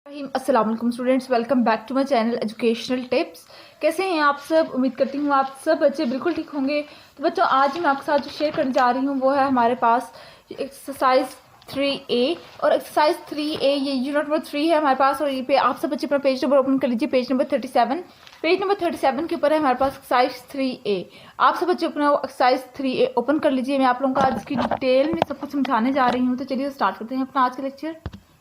अस्सलाम वालेकुम students, welcome back to my channel educational tips. कैसे हैं आप सब? उम्मीद करती हूँ आप सब बच्चे बिल्कुल ठीक होंगे। तो बच्चों, आज मैं आपके साथ जो शेयर करने जा रही हूँ वो है हमारे पास एक्सरसाइज 3A। और एक्सरसाइज 3A ये यूनिट नंबर 3 है हमारे पास। और ये पे आप सब बच्चे अपना पेज नंबर ओपन कर लीजिए, पेज नंबर 37। पेज नंबर 37 के ऊपर है हमारे पास एक्सरसाइज 3A। आप सब बच्चे अपना एक्सरसाइज 3A ओपन कर लीजिए। मैं आप लोगों को आज इसकी डिटेल में सब कुछ समझाने जा रही हूँ। तो चलिए स्टार्ट करते हैं अपना आज का लेक्चर।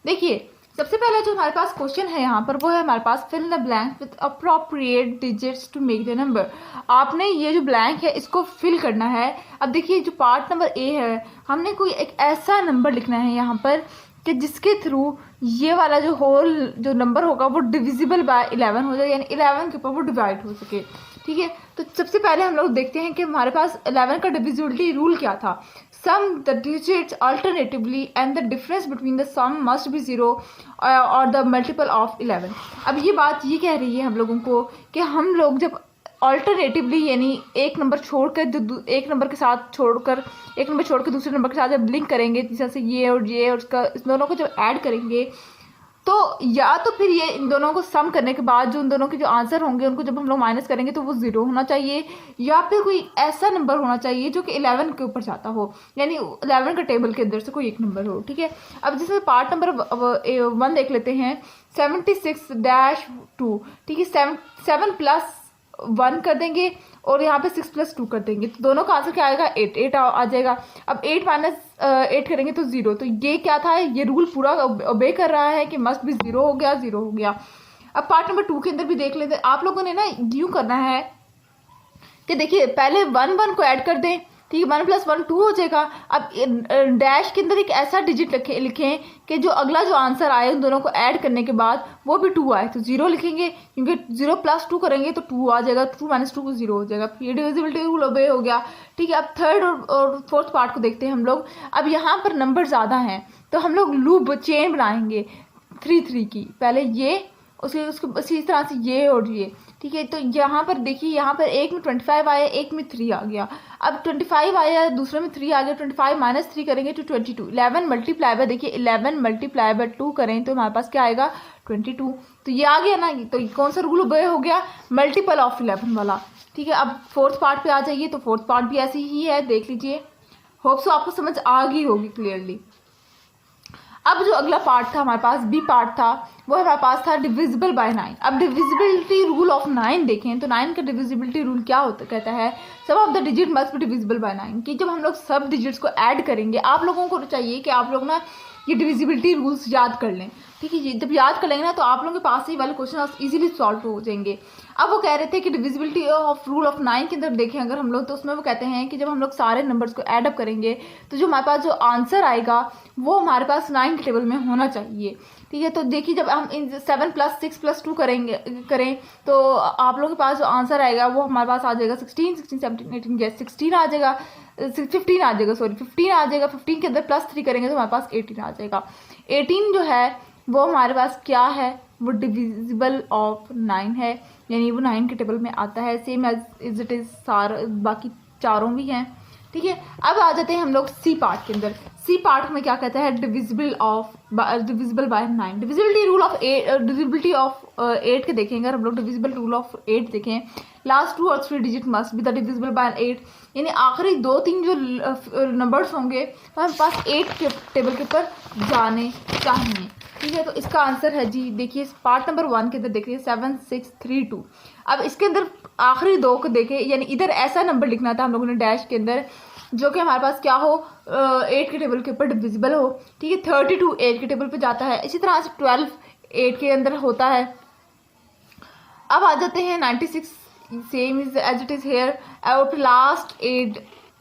देखिए, सबसे पहला जो हमारे पास क्वेश्चन है यहाँ पर वो है हमारे पास fill the blank with appropriate digits to make the number. आपने ये जो ब्लैंक है इसको फिल करना है। अब देखिए, जो पार्ट नंबर ए है, हमने कोई एक ऐसा नंबर लिखना है यहाँ पर कि जिसके थ्रू ये वाला जो होल जो नंबर होगा वो डिविजिबल बाय 11 हो जाए, यानी 11 के ऊपर वो डिवाइड हो सके। ठीक है, तो सबसे पहले हम लोग देखते हैं कि हमारे पास 11 का डिविजिबिलिटी रूल क्या था। Sum the digits alternatively and the difference between the sum must be 0 or the multiple of 11। अब ये बात ये कह रही है हम लोगों को कि हम लोग जब अल्टरनेटिवली यानी एक नंबर छोड़कर एक नंबर के साथ छोड़कर एक नंबर छोड़कर दूसरे नंबर के साथ जब लिंक करेंगे, जैसे ये और उसका इस दोनों को जब ऐड करेंगे तो या तो फिर ये इन दोनों को सम करने के बाद जो इन दोनों के जो आंसर होंगे उनको जब हम लोग माइनस करेंगे तो वो 0 होना चाहिए, या फिर कोई ऐसा नंबर होना चाहिए जो कि 11 के ऊपर जाता हो, यानी 11 का टेबल के अंदर से कोई एक नंबर हो। ठीक है, अब जैसे पार्ट नंबर 1 देख लेते हैं, 76-2। ठीक है, 7 प्लस 1 कर देंगे और यहाँ पे 6 प्लस 2 कर देंगे, तो दोनों का आंसर क्या आएगा? 8 आ जाएगा। अब 8 माइनस 8 करेंगे तो 0। तो ये क्या था? ये रूल पूरा ओबे कर रहा है कि मस्ट भी 0 हो गया, 0 हो गया। अब पार्ट नंबर 2 के अंदर भी देख लेते हैं। आप लोगों ने ना यूँ करना है कि देखिए, पहले 1 को ऐड कर दें। ठीक है, 1 + 1 2 हो जाएगा। अब डैश के अंदर एक ऐसा डिजिट लिखें कि जो अगला जो आंसर आए उन दोनों को ऐड करने के बाद वो भी 2 आए, तो 0 लिखेंगे, क्योंकि 0 + 2 करेंगे तो 2 आ जाएगा। 2 - 2 0 हो जाएगा। ये डिविजिबिलिटी रूल ओबे हो गया। ठीक है, अब थर्ड और फोर्थ पार्ट को देखते हैं हम लोग। अब यहाँ पर नंबर ज़्यादा हैं तो हम लोग लूप चेन बनाएंगे 3 की। पहले ये उसको इसी तरह से ये और ये। ठीक है, तो यहाँ पर देखिए, यहाँ पर एक में 25 आया, एक में 3 आ गया। अब 25 आया, दूसरे में 3 आ गया। 25 - 3 करेंगे तो 22। 11 मल्टीप्लाई बाय, देखिए 11 मल्टीप्लाई बाय 2 करें तो हमारे पास क्या आएगा? 22। तो ये आ गया ना, तो कौन सा रूल हो गया? मल्टीपल ऑफ 11 वाला। ठीक है, अब फोर्थ पार्ट पे आ जाइए। तो फोर्थ पार्ट भी ऐसी ही है, देख लीजिए। होप सो आपको समझ आ गई होगी क्लियरली। अब जो अगला पार्ट था हमारे पास, बी पार्ट था, वो हमारे पास था डिविजिबल बाय 9। अब डिविजिबिलिटी रूल ऑफ 9 देखें तो 9 का डिविजिबिलिटी रूल क्या होता कहता है? सब of the digit must be divisible by 9। कि जब हम लोग सब डिजिट्स को ऐड करेंगे, आप लोगों को चाहिए कि आप लोग ना ये डिविजिबिलिटी रूल्स याद कर लें। ठीक है, जब याद कर लेंगे ना तो आप लोगों के पास ही वाले क्वेश्चन इजीली सॉल्व हो जाएंगे। अब वो कह रहे थे कि डिविजिबिलिटी ऑफ रूल ऑफ 9 के अंदर देखें अगर हम लोग, तो उसमें वो कहते हैं कि जब हम लोग सारे नंबर्स को ऐड अप करेंगे तो जो हमारे पास जो आंसर आएगा वो हमारे पास 9 के टेबल में होना चाहिए। ठीक है, तो देखिए, जब हम 7 + 6 + 2 करें तो आप लोगों के पास जो आंसर आएगा वो हमारे पास आ जाएगा 16, 17, 18, 16 आ जाएगा, 15 आ जाएगा, सॉरी 15 आ जाएगा। 15 के अंदर +3 करेंगे तो हमारे पास 18 आ जाएगा। 18 जो है वो हमारे पास क्या है? वो डिविजिबल ऑफ 9 है, यानी वो 9 के टेबल में आता है, सेम एज इट इज़ सारे बाकी चारों भी हैं। ठीक है, अब आ जाते हैं हम लोग सी पार्ट के अंदर। सी पार्ट में क्या कहता है? Divisible by 9। Divisibility rule of 8, divisibility of 8 के देखेंगे अगर हम लोग डिविजिबल रूल ऑफ 8 देखें, लास्ट 2 और 3 digit must be the divisible by 8, यानी आखिरी 2-3 जो नंबर्स होंगे वो हमारे पास 8 के टेबल के ऊपर जाने चाहिए। ठीक है, तो इसका आंसर है जी, देखिए पार्ट नंबर 1 के अंदर देखिए 7, 6, 3, 2। अब इसके अंदर आखिरी 2 को देखें, यानी इधर ऐसा नंबर लिखना था हम लोगों ने डैश के अंदर जो कि हमारे पास क्या हो? 8 के टेबल के ऊपर डिविजिबल हो। ठीक है, 32 8 के टेबल पे जाता है, इसी तरह से 12 8 के अंदर होता है। अब आ जाते हैं 96, same is as it is here. और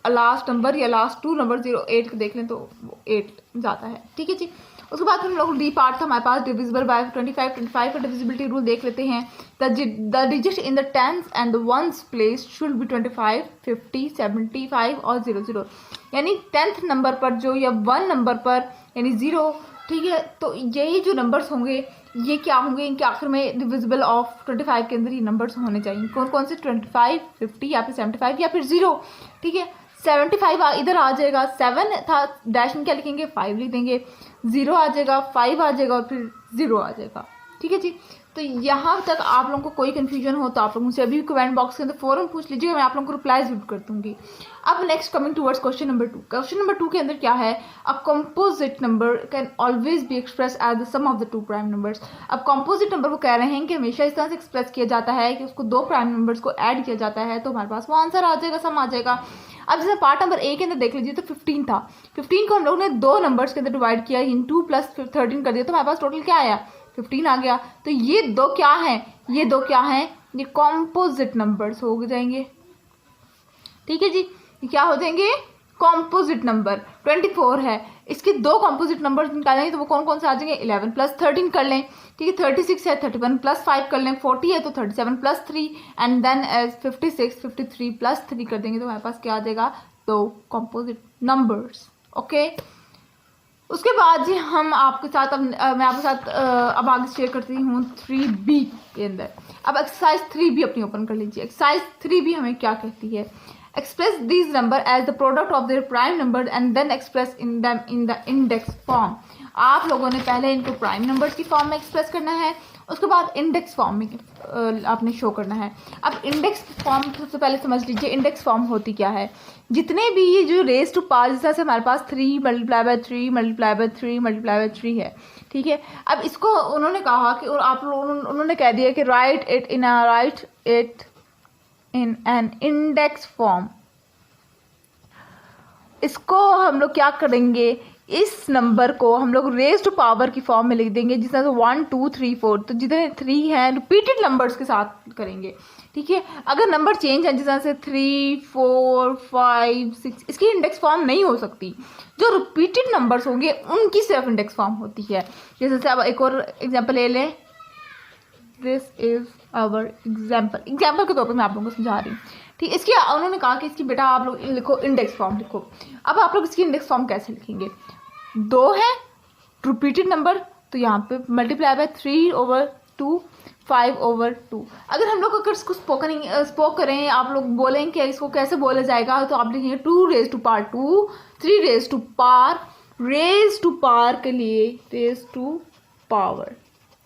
लास्ट नंबर या लास्ट 2 नंबर 0 8 को देख लें तो 8 जाता है। ठीक है जी, उसके बाद हम लोग डी पार्ट था हमारे पास डिविजिबल बाय 25। 25 का डिविजिबिलिटी रूल देख लेते हैं। The digit in the tens and the ones place should be 25, 50, 75 और 00, यानी 10th नंबर पर जो या 1 नंबर पर यानी 0। ठीक है, तो यही जो नंबर्स होंगे ये क्या होंगे? इनके आखिर में डिविजिबल ऑफ 25 के अंदर ये नंबर्स होने चाहिए। कौन कौन से? 25, 50 या फिर 75 या फिर 0। ठीक है, 75 इधर आ जाएगा, 7 था डैश में क्या लिखेंगे? 5 लिख देंगे, 0 आ जाएगा, 5 आ जाएगा और फिर 0 आ जाएगा। ठीक है जी। तो यहाँ तक आप लोगों को कोई कन्फ्यूजन हो तो आप लोग मुझसे अभी कमेंट बॉक्स के अंदर फ़ौरन पूछ लीजिएगा, मैं आप लोगों को रिप्लाई जरूर कर दूंगी। अब next coming towards question number 2। Question number 2 के अंदर क्या है, a composite number can always be express as the sum of the two prime numbers. अब कंपोजिट नंबर को कह रहे हैं कि हमेशा इस तरह से एक्सप्रेस किया जाता है कि उसको दो प्राइम नंबर्स को ऐड किया जाता है तो हमारे पास वो आंसर आ जाएगा, सम आ जाएगा। अब जैसे पार्ट नंबर ए के अंदर देख लीजिए तो 15 था, 15 को हम लोग ने दो नंबर्स के अंदर डिवाइड किया, इन 2 + 13 कर दिया तो हमारे पास टोटल क्या आया, 15 आ गया। तो ये दो क्या हैं, ये दो क्या हैं, ये कॉम्पोजिट नंबर्स हो जाएंगे। ठीक है जी, ये क्या हो जाएंगे, कॉम्पोजिट नंबर। 24 है, इसके दो कॉम्पोजिट नंबर निकालेंगे तो वो कौन कौन से आ जाएंगे, 11 + 13 कर लें। ठीक है, 36 है, 31 + 5 कर लें, 40 है तो 37 + 3 एंड देन 56 53 + 3 कर देंगे तो हमारे पास क्या आ जाएगा, दो कॉम्पोजिट नंबर्स। ओके, उसके बाद जी हम आपके साथ मैं आपके साथ अब आगे शेयर करती हूँ 3B के अंदर। अब एक्सरसाइज 3B अपनी ओपन कर लीजिए। एक्सरसाइज 3B हमें क्या कहती है, express these number as the product of their prime number and then express in them in the index form. आप लोगों ने पहले इनको प्राइम नंबर्स की फॉर्म में एक्सप्रेस करना है, उसके बाद इंडेक्स फॉर्म में आपने शो करना है। अब इंडेक्स फॉर्म सबसे पहले समझ लीजिए, इंडेक्स फॉर्म होती क्या है, जितने भी ये जो रेज टू पावर जिस तरह से हमारे पास 3 × 3 × 3 × 3 है। ठीक है, अब इसको उन्होंने कहा कि और आप उन्होंने कह दिया कि right it in an index form. इसको हम लोग क्या करेंगे, इस नंबर को हम लोग रेज टू पावर की फॉर्म में लिख देंगे, जिस तरह से 1 2 3 4, तो जितने 3 हैं रिपीटेड नंबर्स के साथ करेंगे। ठीक है, अगर नंबर चेंज है जिस तरह से 3 4 5 6, इसकी इंडेक्स फॉर्म नहीं हो सकती। जो रिपीटेड नंबर्स होंगे उनकी सिर्फ इंडेक्स फॉर्म होती है। जैसे से अब एक और एग्जाम्पल ले लें, दिस इज आवर एग्जाम्पल के तौर पर मैं आप लोगों को समझा रही हूँ। ठीक, इसकी उन्होंने कहा कि इसकी बेटा आप लोग लिखो इंडेक्स फॉर्म लिखो। अब आप लोग इसकी इंडेक्स फॉर्म कैसे लिखेंगे, 2 है रिपीटेड नंबर तो यहाँ पे मल्टीप्लाई बाय 3/2 5/2। अगर हम लोग अगर इसको स्पोक करें, आप लोग बोलें कि इसको कैसे बोला जाएगा, तो आप लिखेंगे 2 × 2, 3 × पावर, रेज टू पावर के लिए रेज टू पावर।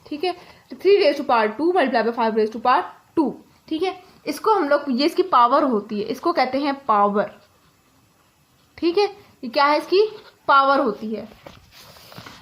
ठीक है, 3 × 2 मल्टीप्लाई बाय 5 × 2। ठीक है, इसको हम लोग, ये इसकी पावर होती है, इसको कहते हैं पावर। ठीक है, ये क्या है, इसकी पावर होती है।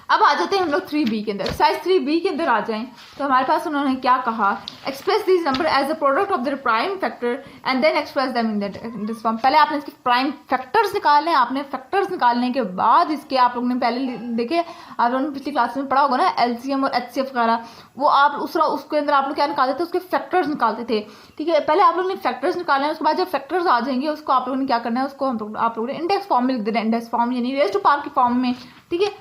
अब आ जाते हैं हम लोग 3B के अंदर। साइज 3B के अंदर आ जाएं तो हमारे पास उन्होंने क्या कहा, express this number as the product of their prime factor and then express them in this form. पहले आपने इसके प्राइम फैक्टर्स निकालने, आपने फैक्टर्स निकालने के बाद इसके आप लोगों ने पहले देखे, आप लोगों ने पिछली क्लास में पढ़ा होगा ना एलसीएम और एचसीएफ वगैरह, वो आप उसके अंदर आप लोग क्या निकालते थे, उसके फैक्टर्स निकालते थे। ठीक है, पहले आप लोगों ने फैक्टर्स निकालने हैं, उसके बाद जब फैक्टर्स आ जाएंगे उसको आप लोगों ने क्या करना है, उसको आप लोगों ने इंडेक्स फॉर्म में लिख देना है, इंडेक्स फॉर्म यानी रेज टू पावर की फॉर्म में। ठीक है,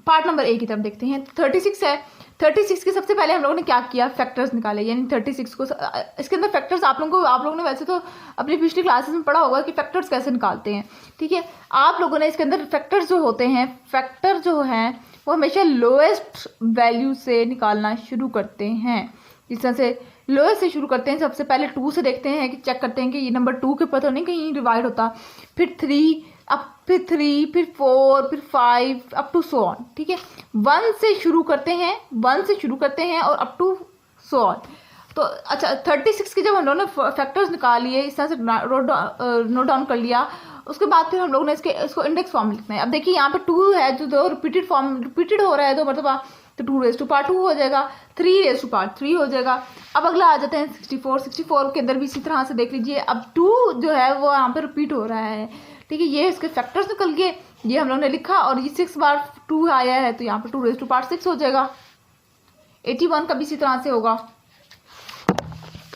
पार्ट नंबर ए की तरफ देखते हैं। 36 है, 36 के सबसे पहले हम लोगों ने क्या किया, फैक्टर्स निकाले, यानी 36 को इसके अंदर फैक्टर्स आप लोगों ने वैसे तो अपनी पिछली क्लासेस में पढ़ा होगा कि फैक्टर्स कैसे निकालते हैं। ठीक है, आप लोगों ने इसके अंदर फैक्टर्स जो होते हैं, फैक्टर जो हैं वो हमेशा लोएस्ट वैल्यू से निकालना शुरू करते हैं। जिस तरह से लोएस्ट से शुरू करते हैं, सबसे पहले 2 से देखते हैं कि चेक करते हैं कि ये नंबर 2 के ऊपर तो नहीं कहीं डिवाइड होता, फिर 3, अब फिर 3, फिर 4, फिर 5 अप टू सो ऑन। ठीक है, 1 से शुरू करते हैं, 1 से शुरू करते हैं और अप टू सो ऑन। तो अच्छा, 36 के जब हम लोगों ने फैक्टर्स निकाल लिए, इस तरह से नोट डाउन कर लिया, उसके बाद फिर हम लोगों ने इसको इंडेक्स फॉर्म लिखना है। अब देखिए यहाँ पे 2 है, जो दो रिपीटेड हो रहा है, तो मतलब तो 2 × 2 हो जाएगा, 3 × 3 हो जाएगा। अब अगला आ जाते हैं 64 के अंदर भी इसी तरह से देख लीजिए, अब 2 जो है वो यहाँ पे रिपीट हो रहा है। ठीक है, ये इसके फैक्टर्स निकल गए, ये हम लोगों ने लिखा, और ये 6 बार 2 आया है तो यहाँ पे 2 × 6 हो जाएगा। 81 का भी इसी तरह से होगा।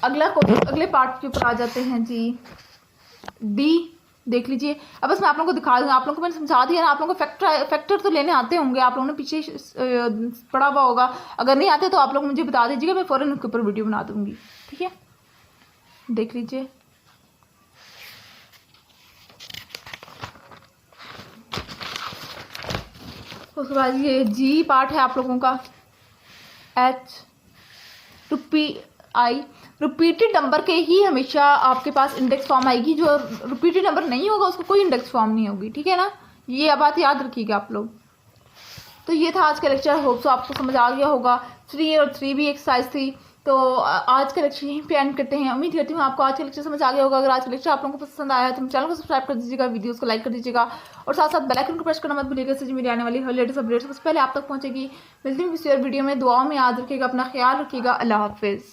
अगले पार्ट के ऊपर आ जाते हैं जी, डी देख लीजिए। अब बस मैं आप लोगों को दिखा दूँगा, आप लोगों को मैंने समझा दिया ना, आप लोगों को फैक्टर तो लेने आते होंगे, आप लोगों ने पीछे पढ़ा हुआ होगा, अगर नहीं आते तो आप लोग मुझे बता दीजिएगा, मैं फ़ौरन उसके ऊपर वीडियो बना दूँगी। ठीक है, देख लीजिए। उसके बाद ये जी पार्ट है आप लोगों का, H two P I, repeated number के ही हमेशा आपके पास इंडेक्स फॉर्म आएगी, जो रिपीटेड नंबर नहीं होगा उसको कोई इंडेक्स फॉर्म नहीं होगी। ठीक है ना, ये बात याद रखिएगा आप लोग। तो ये था आज का लेक्चर। होप सो आपको समझ आ गया होगा। 3 और 3 भी एक्सरसाइज थी। तो आज का लेक्चर यहीं पे एंड करते हैं। उम्मीद करती हूँ आपको आज का लेक्चर समझ आ गया होगा। अगर आज का लेक्चर आप लोगों को पसंद आया तो चैनल को सब्सक्राइब कर दीजिएगा, वीडियोस को लाइक कर दीजिएगा और साथ साथ बेल आइकन को प्रेस करना मत भूलिएगा। इससे मेरी आने वाली हर लेटेस्ट अपडेट्स सबसे पहले आप तक पहुंचेगी। मिलती हूँ किसी और वीडियो में। दुआओं में याद रखिएगा, अपना ख्याल रखिएगा। अल्लाह हाफिज़।